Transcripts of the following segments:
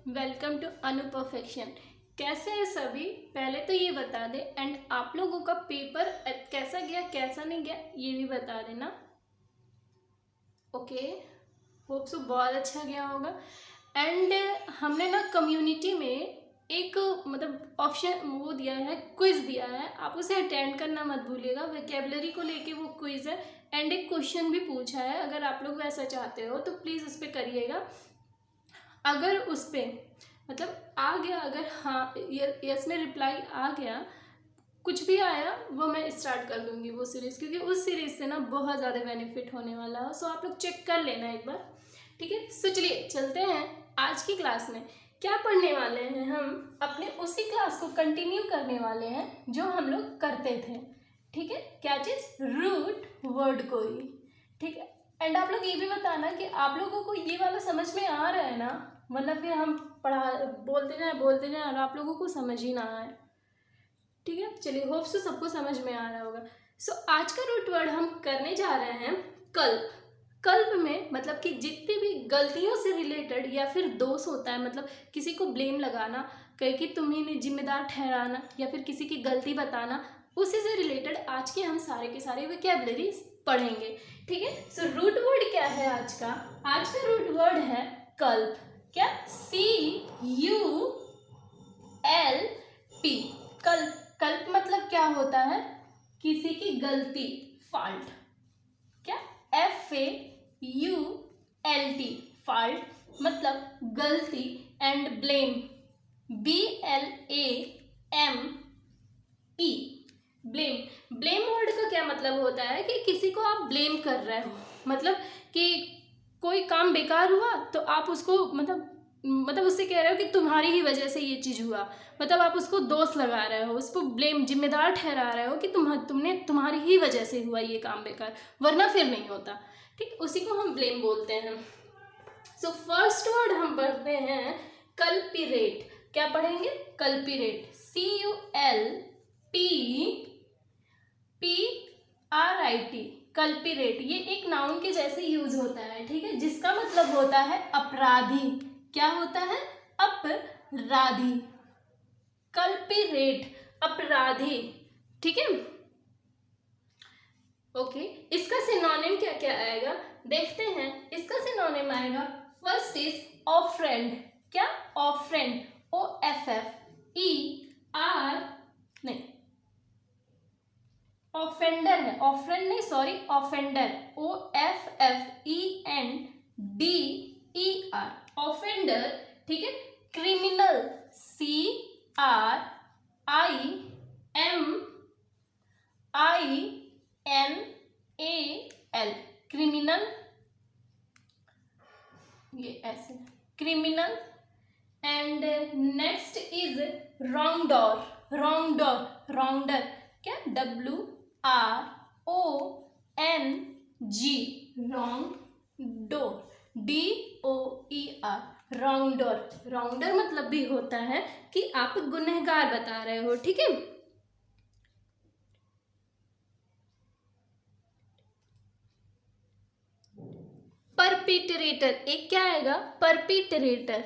Welcome to Anu perfection. कैसे हैं सभी? पहले तो ये बता दें एंड आप लोगों का पेपर कैसा गया कैसा नहीं गया ये भी बता देना। ओके, होप सो बहुत अच्छा गया होगा। एंड हमने ना कम्युनिटी में एक मतलब ऑप्शन वो दिया है, क्विज दिया है, आप उसे अटेंड करना मत भूलिएगा। वोकैबुलरी को लेके वो क्विज है एंड एक क्वेश्चन भी पूछा है। अगर आप लोग वैसा चाहते हो तो प्लीज़ उस पर करिएगा। अगर उस पर मतलब आ गया, अगर हाँ यस में रिप्लाई आ गया, कुछ भी आया वो मैं स्टार्ट कर दूंगी वो सीरीज़, क्योंकि उस सीरीज़ से ना बहुत ज़्यादा बेनिफिट होने वाला है। सो आप लोग चेक कर लेना एक बार, ठीक है। सो चलिए चलते हैं आज की क्लास में। क्या पढ़ने वाले हैं हम? अपने उसी क्लास को कंटिन्यू करने वाले हैं जो हम लोग करते थे, ठीक है। क्या चीज़? रूट वर्ड कोई, ठीक है। एंड आप लोग ये भी बताना कि आप लोगों को ये वाला समझ में आ रहा है ना, वरना फिर हम बोलते जाए और आप लोगों को समझ ही ना आए, ठीक है। चलिए, होप सो सबको समझ में आ रहा होगा। सो आज का रूट वर्ड हम करने जा रहे हैं कल्प। कल्प में मतलब कि जितनी भी गलतियों से रिलेटेड या फिर दोष होता है, मतलब किसी को ब्लेम लगाना, कहे कि तुम्हें जिम्मेदार ठहराना या फिर किसी की गलती बताना, उसी से रिलेटेड आज के हम सारे के सारे वोकैबुलरीज पढ़ेंगे, ठीक है। सो रूट वर्ड क्या है आज का? आज का रूट वर्ड है कल्प। क्या? CULP। कल्प, कल्प मतलब क्या होता है? किसी की गलती, फॉल्ट। क्या? FAULT, फॉल्ट मतलब गलती। And blame, BLAME, blame. Blame word का क्या मतलब होता है कि किसी को आप ब्लेम कर रहे हो, मतलब कि कोई काम बेकार हुआ तो आप उसको मतलब उससे कह रहे हो कि तुम्हारी ही वजह से ये चीज़ हुआ, मतलब आप उसको दोष लगा रहे हो, उसको ब्लेम जिम्मेदार ठहरा रहे हो कि तुम्हारी ही वजह से हुआ ये काम बेकार, वरना फिर नहीं होता, ठीक। उसी को हम ब्लेम बोलते हैं। सो फर्स्ट वर्ड हम पढ़ते हैं कल्पिरेट। क्या पढ़ेंगे? कल्पिरेट। CULPRIT, कल्पिरेट। ये एक नाउन के जैसे यूज होता है, ठीक है, जिसका मतलब होता है अपराधी। क्या होता है? अपराधी। कल्पिरेट, अपराधी, ठीक है। ओके, इसका सिनोनिम क्या क्या आएगा देखते हैं। इसका सिनोनिम आएगा, फर्स्ट इज ऑफरेंड। क्या? ऑफरेंड, OFFER, नहीं, ऑफेंडर है, ऑफरेंड नहीं, सॉरी, ऑफेंडर, OFFENDER, ऑफेंडर, ठीक है। क्रिमिनल, CRIMINAL, क्रिमिनल, ये ऐसे criminal. And next is wrongdoer, wrongdoer. क्या? WRONG, रॉन्गडोर, DOER, रॉन्गडोर। रॉन्गडर मतलब भी होता है कि आप गुनहगार बता रहे हो, ठीक है। परपिटरेटर, एक क्या आएगा? परपिटरेटर।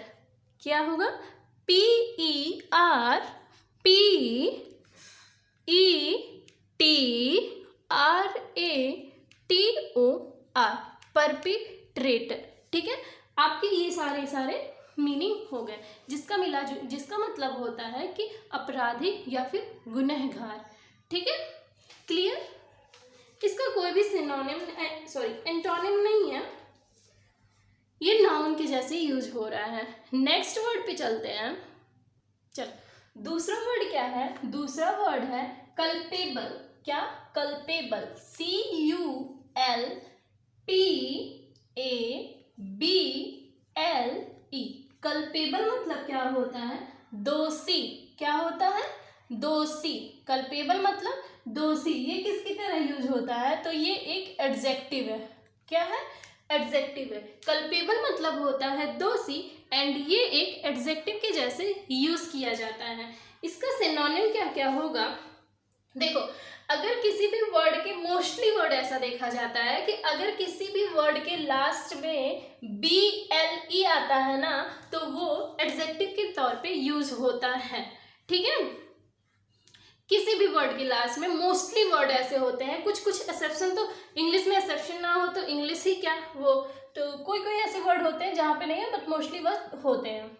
क्या होगा? PERPETRATOR, परपिट्रेटर, ठीक है। आपके ये सारे मीनिंग हो गए, जिसका मतलब होता है कि अपराधी या फिर गुनहगार, ठीक है। क्लियर? इसका कोई भी सिनोनिम एंटोनिम नहीं है, ये नाउन के जैसे यूज हो रहा है। नेक्स्ट वर्ड पे चलते हैं। चल, दूसरा वर्ड क्या है? दूसरा वर्ड है कल्पेबल। क्या? कल्पेबल, CULPABLE, कल्पेबल मतलब क्या होता है? दोषी। क्या होता है? दोषी। कल्पेबल मतलब दोषी। ये किसकी तरह यूज होता है? तो ये एक एडजेक्टिव है। क्या है? एडजेक्टिव है। कल्पेबल मतलब होता है दोषी एंड ये एक एडजेक्टिव के जैसे यूज किया जाता है। इसका सिनोनिम क्या क्या होगा? देखो, अगर किसी भी वर्ड के, मोस्टली वर्ड ऐसा देखा जाता है कि अगर किसी भी वर्ड के लास्ट में बी एल ई आता है ना, तो वो एडजेक्टिव के तौर पे यूज होता है। ठीक है, किसी भी वर्ड के लास्ट में मोस्टली वर्ड ऐसे होते हैं, कुछ कुछ एक्सेप्शन, तो इंग्लिश में एक्सेप्शन ना हो तो इंग्लिश ही क्या वो, तो कोई कोई ऐसे वर्ड होते हैं जहाँ पे नहीं है, बट मोस्टली वर्ड होते हैं।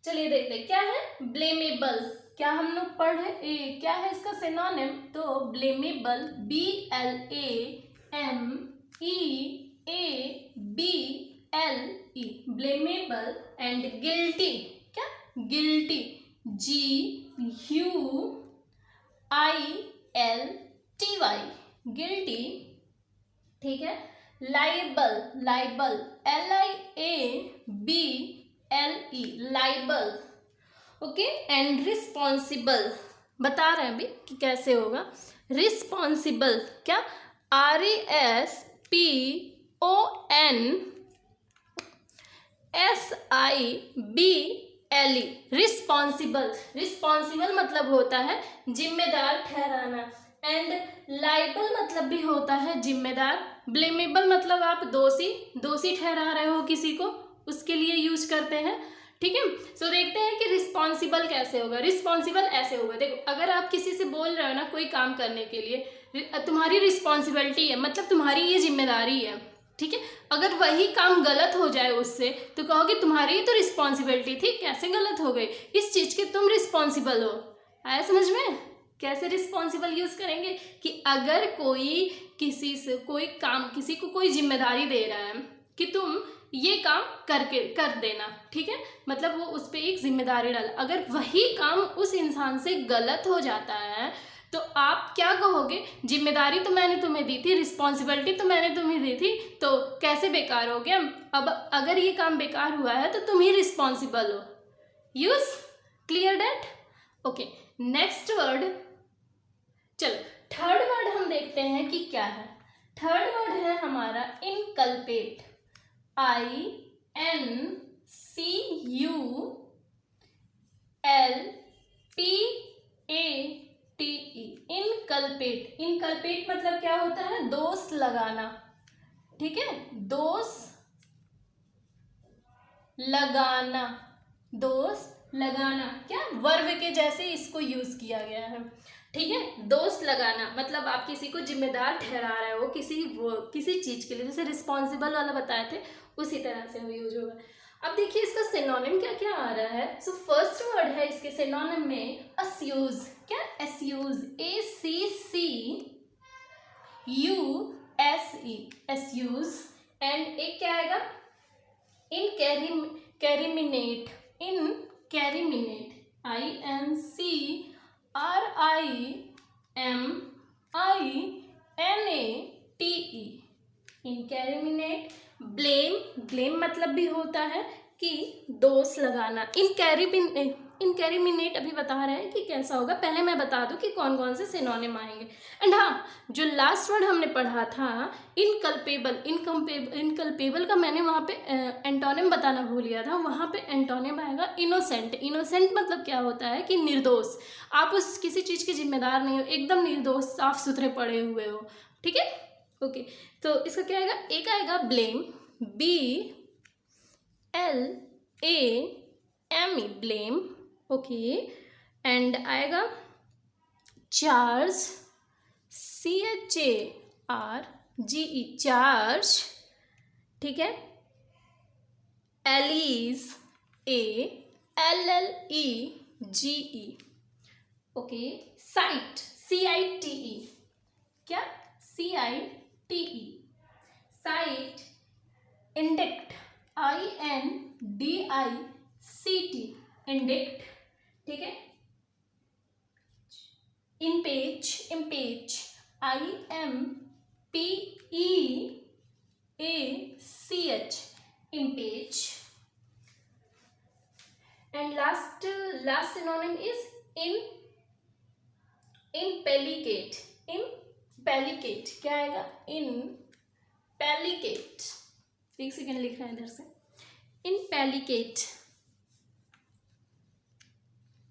चलिए देखते हैं क्या है ब्लेमेबल। क्या हम लोग पढ़ रहे, क्या है इसका सिनोनिम, तो ब्लेमेबल BLAMEABLE, ब्लेमेबल, एंड गिल्टी, क्या गिल्टी, GUILTY, गिल्टी। ठीक है, liable, liable LIABLE, liable. Okay, and responsible, बता रहे हैं अभी कि कैसे होगा। रिस्पॉन्सिबल, क्या RESPONSIBLE, रिस्पॉन्सिबल। रिस्पॉन्सिबल मतलब होता है जिम्मेदार ठहराना, एंड लाइबल मतलब भी होता है जिम्मेदार। ब्लेमेबल मतलब आप दोषी, दोषी ठहरा रहे हो किसी को, उसके लिए यूज करते हैं। ठीक है, सो देखते हैं कि रिस्पॉन्सिबल कैसे होगा। रिस्पॉन्सिबल ऐसे होगा, देखो, अगर आप किसी से बोल रहे हो ना कोई काम करने के लिए, तुम्हारी रिस्पॉन्सिबिलिटी है, मतलब तुम्हारी ये जिम्मेदारी है। ठीक है, अगर वही काम गलत हो जाए उससे, तो कहोगे तुम्हारी ही तो रिस्पॉन्सिबिलिटी थी, कैसे गलत हो गई, इस चीज के तुम रिस्पॉन्सिबल हो। आया समझ में? कैसे रिस्पॉन्सिबल यूज करेंगे कि अगर कोई किसी से कोई काम, किसी को कोई जिम्मेदारी दे रहा है कि तुम ये काम करके कर देना, ठीक है, मतलब वो उस पर एक जिम्मेदारी डाला, अगर वही काम उस इंसान से गलत हो जाता है तो आप क्या कहोगे, जिम्मेदारी तो मैंने तुम्हें दी थी, रिस्पॉन्सिबिलिटी तो मैंने तुम्हें दी थी, तो कैसे बेकार हो गया। अब अगर ये काम बेकार हुआ है तो तुम ही रिस्पॉन्सिबल हो। Use clear date? Okay, next word. चलो, थर्ड वर्ड हम देखते हैं कि क्या है। थर्ड वर्ड है हमारा इनकल्पेट, INCULPATE, इनकल्पेट। इनकल्पेट मतलब क्या होता है, दोष लगाना। ठीक है, दोष लगाना, दोष लगाना, क्या वर्ब के जैसे इसको यूज किया गया है। ठीक है, दोष लगाना मतलब आप किसी को जिम्मेदार ठहरा रहे हो किसी चीज के लिए, जैसे रिस्पॉन्सिबल वाला बताए थे, उसी तरह से वो यूज होगा। अब देखिए इसका सिनोनिम क्या क्या आ रहा है। सो फर्स्ट वर्ड है इसके सिनोनिम में अस्यूज, क्या एस्यूज, ACCUSE, एस्यूज। एंड एक क्या आएगा, इनकैरिमिनेट, इनकैरिमिनेट, INCRIMINATE, इनकैरिमिनेट। ब्लेम, ब्लेम मतलब भी होता है कि दोष लगाना। इनकैरिमिनेट अभी बता रहे हैं कि कैसा होगा, पहले मैं बता दूं कि कौन कौन से सिनोनिम आएंगे। एंड हाँ, जो लास्ट वर्ड हमने पढ़ा था इनकल्पेबल, इनकल्पेबल का मैंने वहाँ पे एंटोनिम बताना भूल गया था, वहाँ पे एंटोनिम आएगा इनोसेंट। इनोसेंट मतलब क्या होता है कि निर्दोष, आप उस किसी चीज़ के जिम्मेदार नहीं हो, एकदम निर्दोष, साफ सुथरे पड़े हुए हो। ठीक है, ओके, तो इसका क्या आएगा, एक आएगा blame, BLAME, blame. Okay, and आएगा चार्ज, CHARGE, चार्ज। ठीक है, allege, ALLEGE। Okay, cite, CITE, क्या CITE, cite. Indict, INDICT, indict. ठीक है, impeach, impeach, IMPEACH, impeach. And last synonym is implicate, implicate, क्या आएगा, इम्पेलिकेट। एक सेकेंड लिख रहे हैं इधर से, इम्पेलिकेट,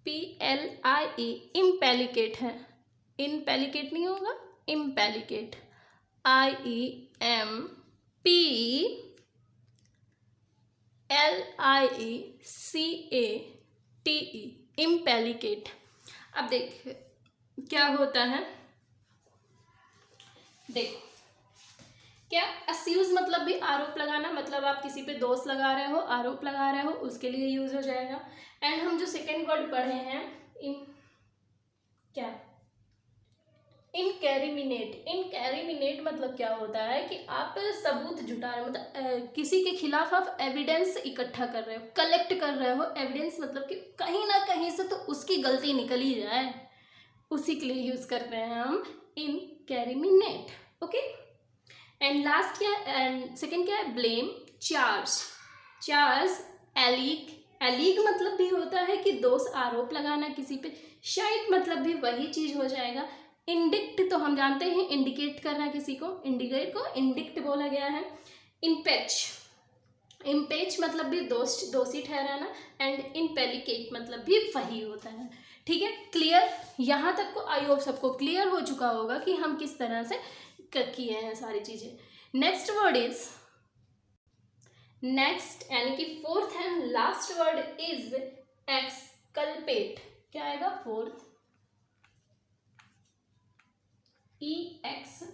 PLIE, इम्पेलिकेट है। इनपेलिकेट नहीं होगा, इम्पेलिकेट, IEMPLIECATE, इम्पेलिकेट। अब देखिए क्या होता है, देखो क्या अस्यूज मतलब भी आरोप लगाना, मतलब आप किसी पे दोष लगा रहे हो, आरोप लगा रहे हो, उसके लिए यूज हो जाएगा। एंड हम जो सेकेंड वर्ड पढ़े हैं इनकैरिमिनेट, इनकैरिमिनेट मतलब क्या होता है कि आप सबूत जुटा रहे हो, मतलब किसी के खिलाफ आप एविडेंस इकट्ठा कर रहे हो, कलेक्ट कर रहे हो एविडेंस, मतलब कि कहीं ना कहीं से तो उसकी गलती निकल ही जाए, उसी के लिए यूज करते हैं हम इनकैरिमिनेट। ओके, एंड लास्ट क्या एंड सेकेंड क्या है, ब्लेम, चार्ज, चार्ज, एलीग, एलीग मतलब भी होता है कि दोष आरोप लगाना किसी पे, शाइट मतलब भी वही चीज हो जाएगा। इंडिक्ट तो हम जानते हैं इंडिकेट करना किसी को, इंडिकेट को इंडिक्ट बोला गया है। इम्पेच, इम्पेच मतलब भी दोषी ठहराना, एंड इनपेलिकेट मतलब भी वही होता है। ठीक है, क्लियर, यहाँ तक को आई होप सबको क्लियर हो चुका होगा कि हम किस तरह से किए हैं सारी चीजें। नेक्स्ट वर्ड इज, नेक्स्ट यानी कि fourth and last word is exculpate. क्या आएगा, फोर्थ, EXCULPATE,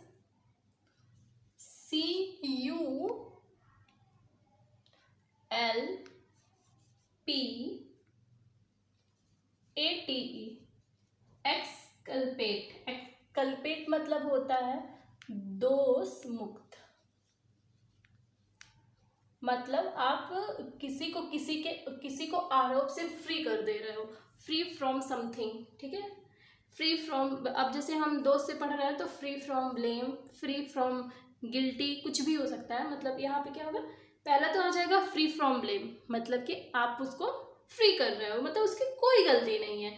एक्सकल्पेट, एक्सकल्पेट मतलब होता है दोष मुक्त, मतलब आप किसी को आरोप से फ्री कर दे रहे हो, फ्री फ्रॉम समथिंग। ठीक है, फ्री फ्रॉम, अब जैसे हम दोस्त से पढ़ रहे हैं तो free from blame, free from guilty, कुछ भी हो सकता है। मतलब यहाँ पे क्या होगा, पहला तो आ जाएगा फ्री फ्रॉम ब्लेम, मतलब कि आप उसको फ्री कर रहे हो, मतलब उसकी कोई गलती नहीं है।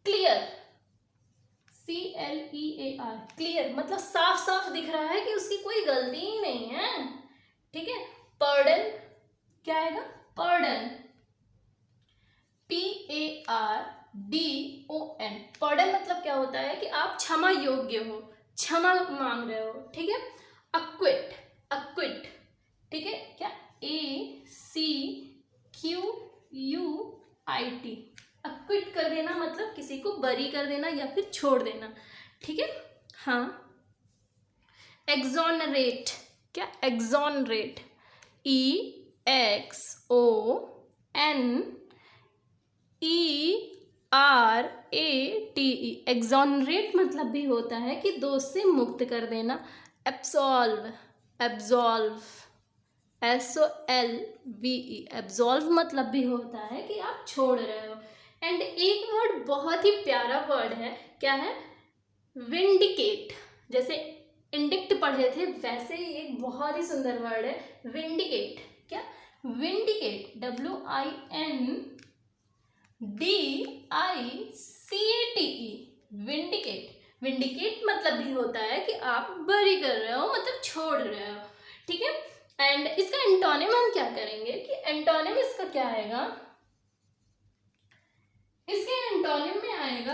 क्लियर, CLEAR, क्लियर मतलब साफ साफ दिख रहा है कि उसकी कोई गलती ही नहीं है। ठीक है, पर्डन, क्या आएगा, पर्डन, PARDON, पर्डन मतलब क्या होता है कि आप क्षमा योग्य हो, क्षमा मांग रहे हो। ठीक है, अक्विट, अक्विट, ठीक है, क्या, ACQUIT, अक्विट कर देना मतलब किसी को बरी कर देना या फिर छोड़ देना। ठीक है, हाँ। एक्सोनरेट, क्या, एक्सोनरेट, EXONERATE, एक्सोनरेट मतलब भी होता है कि दोष से मुक्त कर देना। एब्सॉल्व, एब्सॉल्व, SOLVE, एब्सॉल्व मतलब भी होता है कि आप छोड़ रहे हो। एंड एक वर्ड बहुत ही प्यारा वर्ड है, क्या है, विंडिकेट। जैसे इंडिक्ट पढ़े थे वैसे ही एक बहुत ही सुंदर वर्ड है विंडिकेट। क्या, विंडिकेट, WINDICATE, विंडिकेट। विंडिकेट मतलब भी होता है कि आप बरी कर रहे हो, मतलब छोड़ रहे हो। ठीक है, एंड इसका एंटोनिम हम क्या करेंगे कि एंटोनिम इसका क्या आएगा, इसके एंटोनिम में आएगा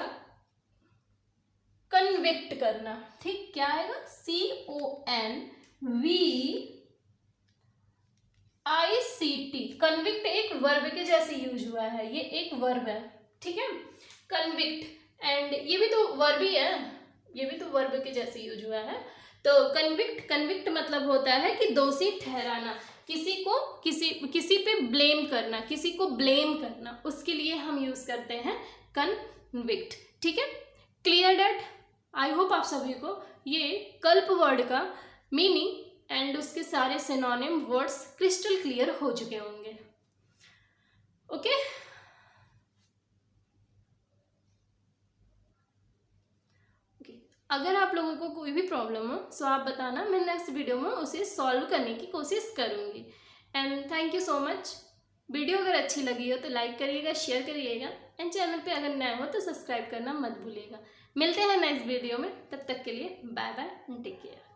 कन्विक्ट करना। ठीक, क्या आएगा, CONVICT, कन्विक्ट एक वर्ब के जैसे यूज हुआ है, ये एक वर्ब है। ठीक है, कन्विक्ट, एंड ये भी तो वर्ब ही है, ये भी तो वर्ब के जैसे यूज हुआ है। तो कन्विक्ट, कन्विक्ट मतलब होता है कि दोषी ठहराना, किसी पे ब्लेम करना, किसी को ब्लेम करना, उसके लिए हम यूज करते हैं कन्विक्ट। ठीक है, क्लियर डैट, आई होप आप सभी को ये कल्प वर्ड का मीनिंग एंड उसके सारे सिनोनिम वर्ड्स क्रिस्टल क्लियर हो चुके होंगे। ओके, अगर आप लोगों को कोई भी प्रॉब्लम हो तो आप बताना, मैं नेक्स्ट वीडियो में उसे सॉल्व करने की कोशिश करूँगी। And thank you so much. Video अगर अच्छी लगी हो तो लाइक करिएगा, शेयर करिएगा, एंड चैनल पे अगर नए हो तो सब्सक्राइब करना मत भूलिएगा। मिलते हैं नेक्स्ट वीडियो में, तब तक के लिए bye bye and take care.